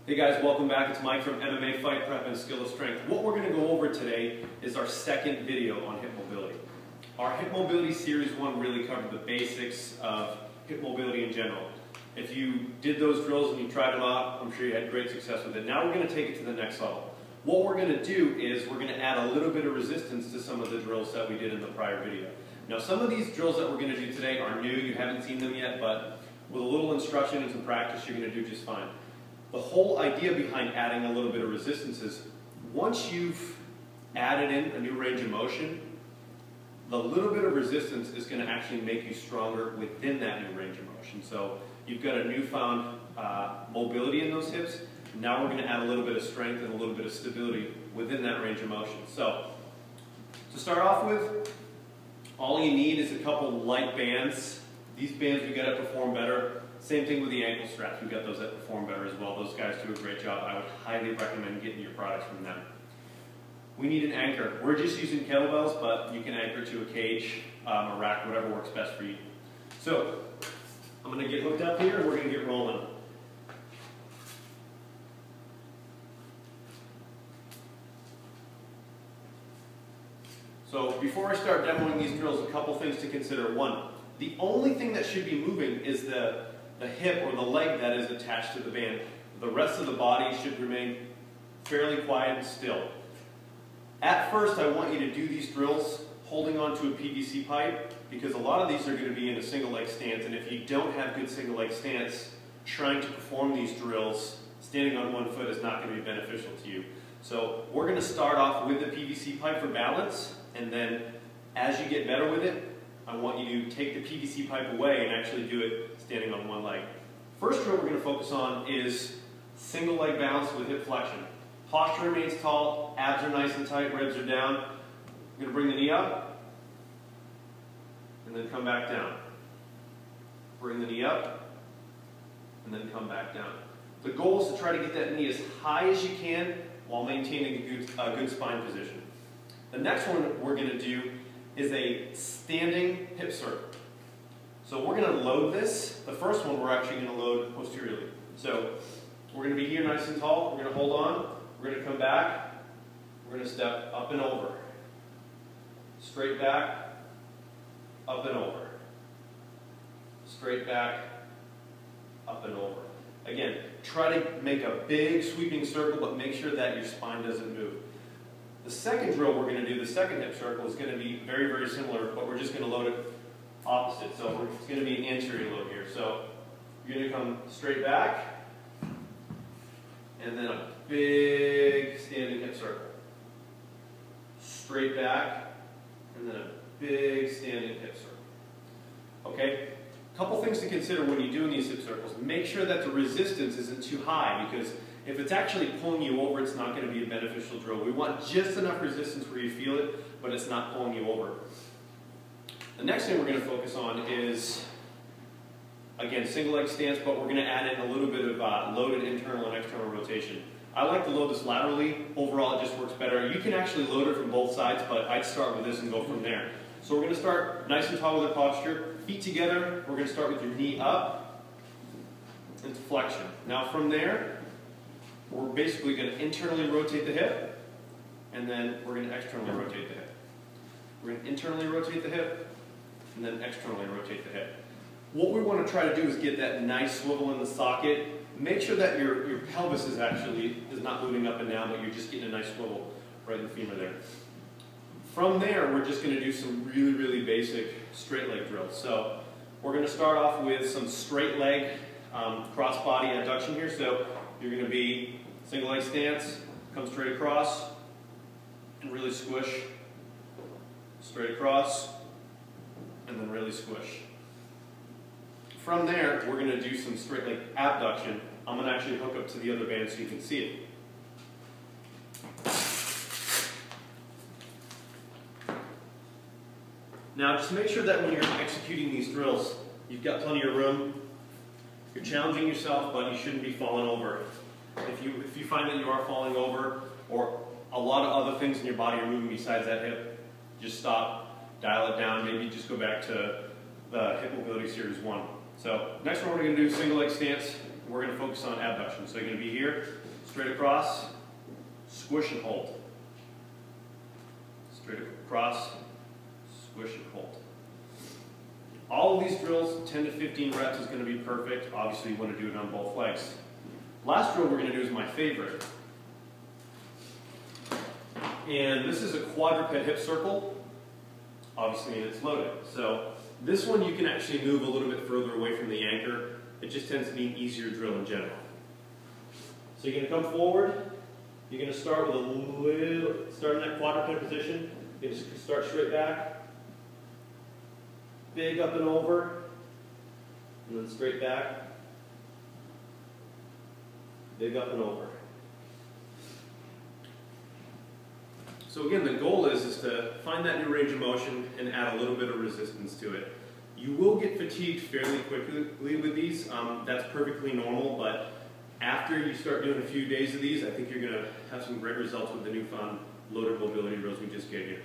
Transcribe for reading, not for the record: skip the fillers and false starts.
Hey guys, welcome back. It's Mike from MMA Fight Prep and Skill of Strength. What we're going to go over today is our second video on hip mobility. Our hip mobility series 1 really covered the basics of hip mobility in general. If you did those drills and you tried them out, I'm sure you had great success with it. Now we're going to take it to the next level. What we're going to do is we're going to add a little bit of resistance to some of the drills that we did in the prior video. Now some of these drills that we're going to do today are new, you haven't seen them yet, but with a little instruction and some practice you're going to do just fine. The whole idea behind adding a little bit of resistance is once you've added in a new range of motion, the little bit of resistance is going to actually make you stronger within that new range of motion. So you've got a newfound mobility in those hips. Now we're going to add a little bit of strength and a little bit of stability within that range of motion. So to start off with, all you need is a couple light bands. These bands we got to Perform Better. Same thing with the ankle straps. We've got those that Perform Better as well. Those guys do a great job. I would highly recommend getting your products from them. We need an anchor. We're just using kettlebells, but you can anchor to a cage, a rack, whatever works best for you. So I'm going to get hooked up here and we're going to get rolling. So before I start demoing these drills, a couple things to consider. One, the only thing that should be moving is the hip or the leg that is attached to the band. The rest of the body should remain fairly quiet and still. At first, I want you to do these drills holding onto a PVC pipe because a lot of these are going to be in a single leg stance, and if you don't have good single leg stance, trying to perform these drills standing on one foot is not going to be beneficial to you. So we're going to start off with the PVC pipe for balance, and then as you get better with it, I want you to take the PVC pipe away and actually do it standing on one leg. First drill we're going to focus on is single leg balance with hip flexion. Posture remains tall, abs are nice and tight, ribs are down. I'm going to bring the knee up and then come back down. Bring the knee up and then come back down. The goal is to try to get that knee as high as you can while maintaining a good spine position. The next one we're going to do is a standing hip circle. So we're going to load this. The first one we're actually going to load posteriorly. So we're going to be here nice and tall. We're going to hold on. We're going to come back. We're going to step up and over. Straight back, up and over. Straight back, up and over. Again, try to make a big sweeping circle, but make sure that your spine doesn't move. The second drill we're going to do, the second hip circle, is going to be very, very similar, but we're just going to load it opposite. So it's going to be an anterior load here. So you're going to come straight back, and then a big standing hip circle. Straight back, and then a big standing hip circle. Okay? A couple things to consider when you're doing these hip circles. Make sure that the resistance isn't too high, because if it's actually pulling you over, it's not going to be a beneficial drill. We want just enough resistance where you feel it, but it's not pulling you over. The next thing we're going to focus on is, again, single leg stance, but we're going to add in a little bit of loaded internal and external rotation. I like to load this laterally. Overall, it just works better. You can actually load it from both sides, but I'd start with this and go from there. So we're going to start nice and tall with our posture. Feet together. We're going to start with your knee up into flexion. Now from there, we're basically going to internally rotate the hip, and then we're going to externally rotate the hip. We're going to internally rotate the hip, and then externally rotate the hip. What we want to try to do is get that nice swivel in the socket. Make sure that your pelvis is not moving up and down, but you're just getting a nice swivel right in the femur there. From there, we're just going to do some really, really basic straight leg drills. So we're going to start off with some straight leg cross body adduction here. So you're going to be single leg stance, come straight across, and really squish. Straight across, and then really squish. From there, we're going to do some straight leg abduction. I'm going to actually hook up to the other band so you can see it. Now, just make sure that when you're executing these drills, you've got plenty of room. You're challenging yourself, but you shouldn't be falling over. If you find that you are falling over, or a lot of other things in your body are moving besides that hip, just stop, dial it down, maybe just go back to the Hip Mobility Series 1. So next one we're going to do single leg stance. we're going to focus on abduction. So you're going to be here, straight across, squish and hold. Straight across, squish and hold. All of these drills, 10 to 15 reps is going to be perfect. Obviously, you want to do it on both legs. Last drill we're going to do is my favorite. And this is a quadruped hip circle, obviously, and it's loaded. So this one you can actually move a little bit further away from the anchor. It just tends to be an easier drill in general. So you're going to come forward. You're going to start with start in that quadruped position. You're going to start straight back. Big up and over, and then straight back, big up and over. So again, the goal is to find that new range of motion and add a little bit of resistance to it. You will get fatigued fairly quickly with these. That's perfectly normal, but after you start doing a few days of these, I think you're going to have some great results with the newfound loaded mobility drills we just gave you.